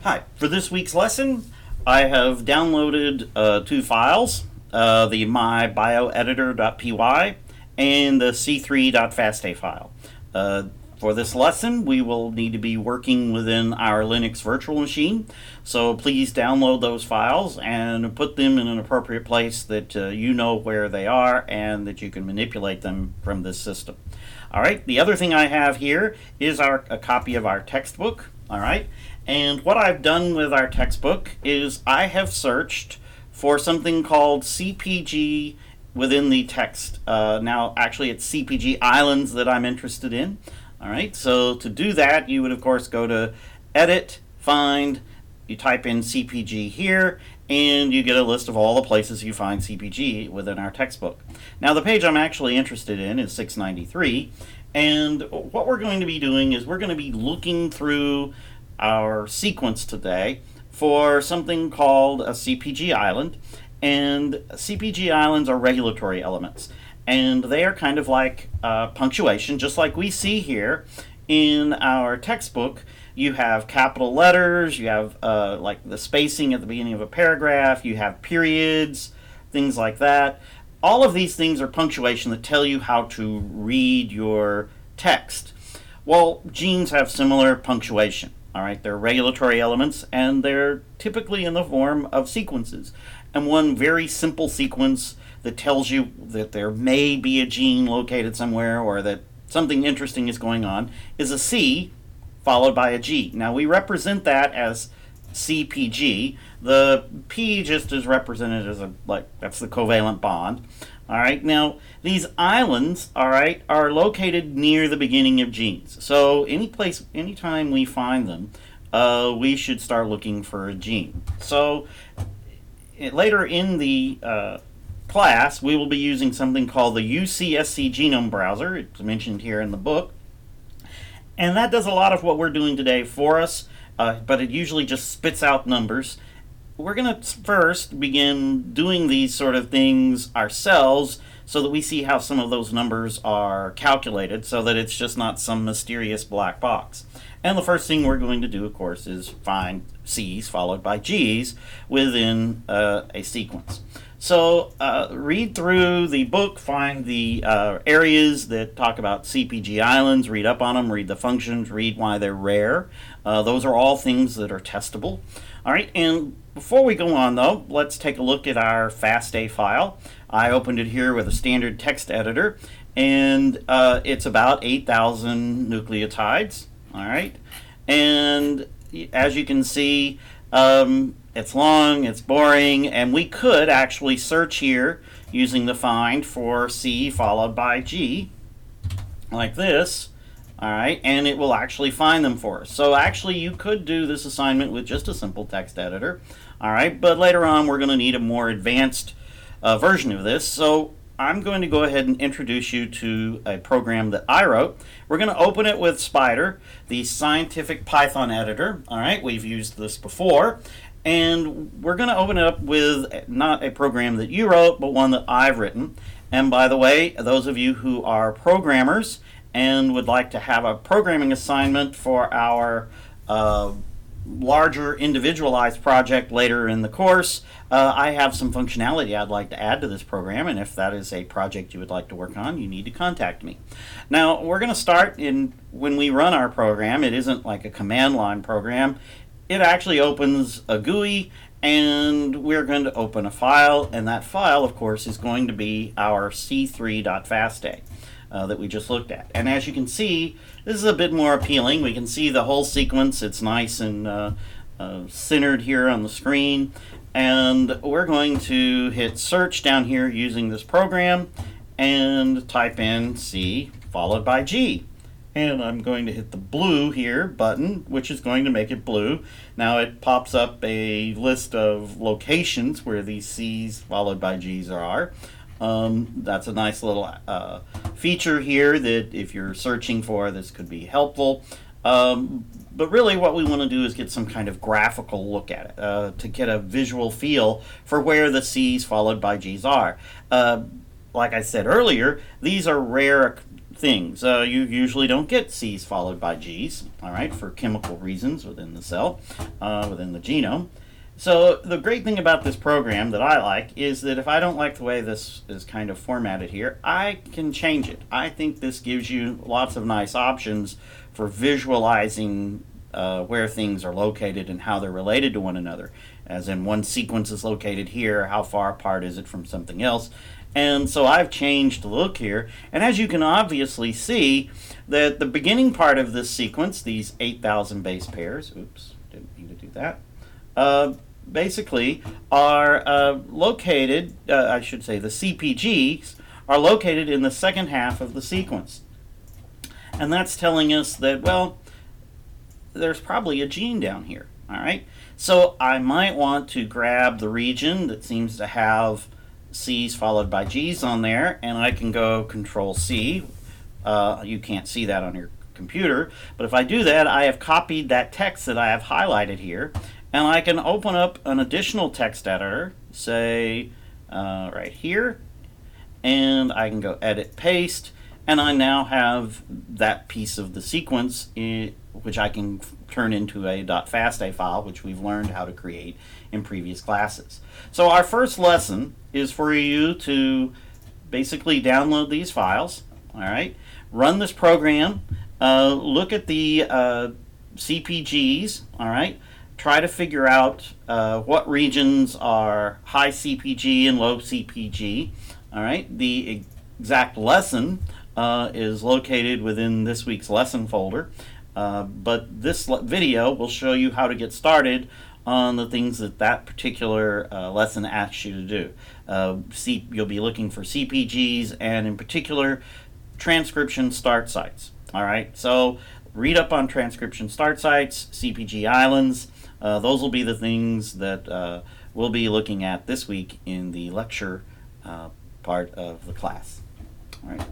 Hi, for this week's lesson, I have downloaded two files, the mybioeditor.py and the c3.fasta file. For this lesson, we will need to be working within our Linux virtual machine, so please download those files and put them in an appropriate place that you know where they are and that you can manipulate them from this system. All right, the other thing I have here is a copy of our textbook. All right, and what I've done with our textbook is I have searched for something called CpG within the text. Now, actually, it's CpG islands that I'm interested in. All right, so to do that, you would, of course, go to Edit, Find, you type in CpG here, and you get a list of all the places you find CpG within our textbook. Now, the page I'm actually interested in is 693, and what we're going to be doing is we're going to be looking through our sequence today for something called a CpG island, and CpG islands are regulatory elements, and they are kind of like punctuation, just like we see here in our textbook. You have capital letters, you have like the spacing at the beginning of a paragraph, you have periods, things like that. All of these things are punctuation that tell you how to read your text. Well, genes have similar punctuation. All right, they're regulatory elements, and they're typically in the form of sequences. And one very simple sequence that tells you that there may be a gene located somewhere or that something interesting is going on is a C followed by a G. Now, we represent that as CpG. The P just is represented as that's the covalent bond. All right, now these islands, all right, are located near the beginning of genes. So anytime we find them, we should start looking for a gene. So later in the class, we will be using something called the UCSC Genome Browser. It's mentioned here in the book. And that does a lot of what we're doing today for us, but it usually just spits out numbers. We're going to first begin doing these sort of things ourselves so that we see how some of those numbers are calculated so that it's just not some mysterious black box. And the first thing we're going to do, of course, is find C's followed by G's within a sequence. So read through the book, find the areas that talk about CpG islands, read up on them, read the functions, read why they're rare. Those are all things that are testable. All right, and before we go on, though, let's take a look at our FASTA file. I opened it here with a standard text editor, and it's about 8,000 nucleotides. All right, and as you can see, it's long, it's boring, and we could actually search here using the find for C followed by G, like this, all right, and it will actually find them for us. So actually you could do this assignment with just a simple text editor, all right, but later on we're going to need a more advanced version of this. So I'm going to go ahead and introduce you to a program that I wrote. We're going to open it with Spider, the scientific Python editor. All right, we've used this before. And we're going to open it up with not a program that you wrote, but one that I've written. And by the way, those of you who are programmers and would like to have a programming assignment for our larger individualized project later in the course, I have some functionality I'd like to add to this program, and if that is a project you would like to work on, you need to contact me. Now, we're going to start when we run our program. It isn't like a command line program. It actually opens a GUI, and we're going to open a file, and that file, of course, is going to be our c3.fasta that we just looked at. And as you can see, this is a bit more appealing. We can see the whole sequence. It's nice and centered here on the screen. And we're going to hit search down here using this program and type in C followed by G. And I'm going to hit the blue here button, which is going to make it blue. Now it pops up a list of locations where these C's followed by G's are. That's a nice little feature here that if you're searching for, this could be helpful. But really what we want to do is get some kind of graphical look at it to get a visual feel for where the C's followed by G's are. Like I said earlier, these are rare things. You usually don't get C's followed by G's, all right, for chemical reasons within the cell, within the genome. So the great thing about this program that I like is that if I don't like the way this is kind of formatted here, I can change it. I think this gives you lots of nice options for visualizing where things are located and how they're related to one another. As in, one sequence is located here, how far apart is it from something else? And so I've changed the look here, and as you can obviously see, that the beginning part of this sequence, these 8,000 base pairs, oops, didn't mean to do that, basically are located, I should say the CpGs are located in the second half of the sequence. And that's telling us that, well, there's probably a gene down here, all right? So I might want to grab the region that seems to have C's followed by G's on there, and I can go Control C. You can't see that on your computer, but if I do that, I have copied that text that I have highlighted here, and I can open up an additional text editor, say right here, and I can go Edit, Paste, and I now have that piece of the sequence which I can turn into a .fasta file, which we've learned how to create in previous classes. So our first lesson is for you to basically download these files, all right, run this program, look at the CpGs, all right, try to figure out what regions are high CpG and low CpG, all right. The exact lesson is located within this week's lesson folder, but this video will show you how to get started on the things that particular lesson asks you to do. You'll be looking for CpGs and in particular transcription start sites. All right, so read up on transcription start sites, CpG islands. Those will be the things that we'll be looking at this week in the lecture part of the class. All right.